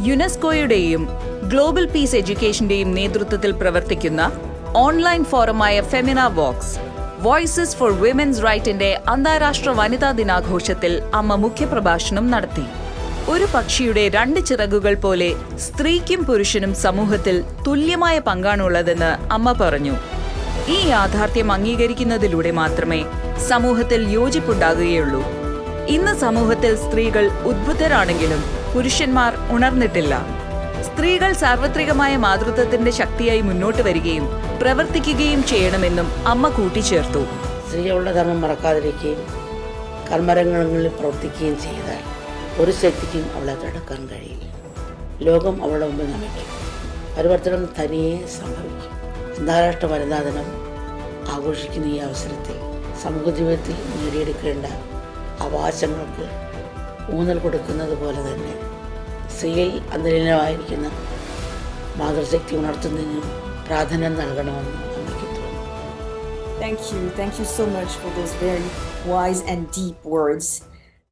യുനെസ്കോയുടെയും global piece എഡ്യൂക്കേഷന്റെയും നേതൃത്വത്തിൽ പ്രവർത്തിക്കുന്ന ഓൺലൈൻ ഫോറമായ Femina vox voices for women's റൈറ്റിന്റെ അന്താരാഷ്ട്ര വനിതാ ദിനാഘോഷത്തിൽ അമ്മ മുഖ്യപ്രഭാഷണം നടത്തി. ഒരു പക്ഷിയുടെ 2 ചിറകുകൾ പോലെ സ്ത്രീക്കും പുരുഷനും സമൂഹത്തിൽ തുല്യമായ പങ്കാണുള്ളതെന്ന് അമ്മ പറഞ്ഞു. ഈ യാഥാർത്ഥ്യം അംഗീകരിക്കുന്നതിലൂടെ മാത്രമേ സമൂഹത്തിൽ യോജിപ്പുണ്ടാകുകയുള്ളൂ. ഇന്ന് സമൂഹത്തിൽ സ്ത്രീകൾ ഉദ്ബുദ്ധരാണെങ്കിലും പുരുഷന്മാർ ഉണർന്നിട്ടില്ല. സ്ത്രീകൾ സാർവത്രികമായ മാതൃത്വത്തിന്റെ ശക്തിയായി മുന്നോട്ട് വരികയും പ്രവർത്തിക്കുകയും ചെയ്യണമെന്നും അമ്മ കൂട്ടിച്ചേർത്തു. സ്ത്രീകളുടെ ധർമ്മം മറക്കാതിരിക്കുകയും കർമ്മരംഗങ്ങളിൽ പ്രവർത്തിക്കുകയും ചെയ്താൽ ഒരു ശക്തിക്കും അവളെ തടുക്കാൻ കഴിയില്ല. ലോകം അവളുടെ മുമ്പിൽ നമിക്കും. പരിവർത്തനം തനിയെ സംഭവിക്കും. അന്താരാഷ്ട്ര വനിതാ ദിനം ആഘോഷിക്കുന്ന ഈ അവസരത്തിൽ സമൂഹ ജീവിതത്തിൽ നേടിയെടുക്കേണ്ട അവകാശങ്ങൾക്ക് ഊന്നൽ കൊടുക്കുന്നത് പോലെ തന്നെ സ്ത്രീയിൽ അന്തരീനമായിരിക്കുന്ന മാതൃശക്തി ഉണർത്തുന്നതിനും പ്രാധാന്യം നൽകണമെന്ന് അമ്മയ്ക്ക് തോന്നുന്നു. Thank you so much for those very wise and deep words.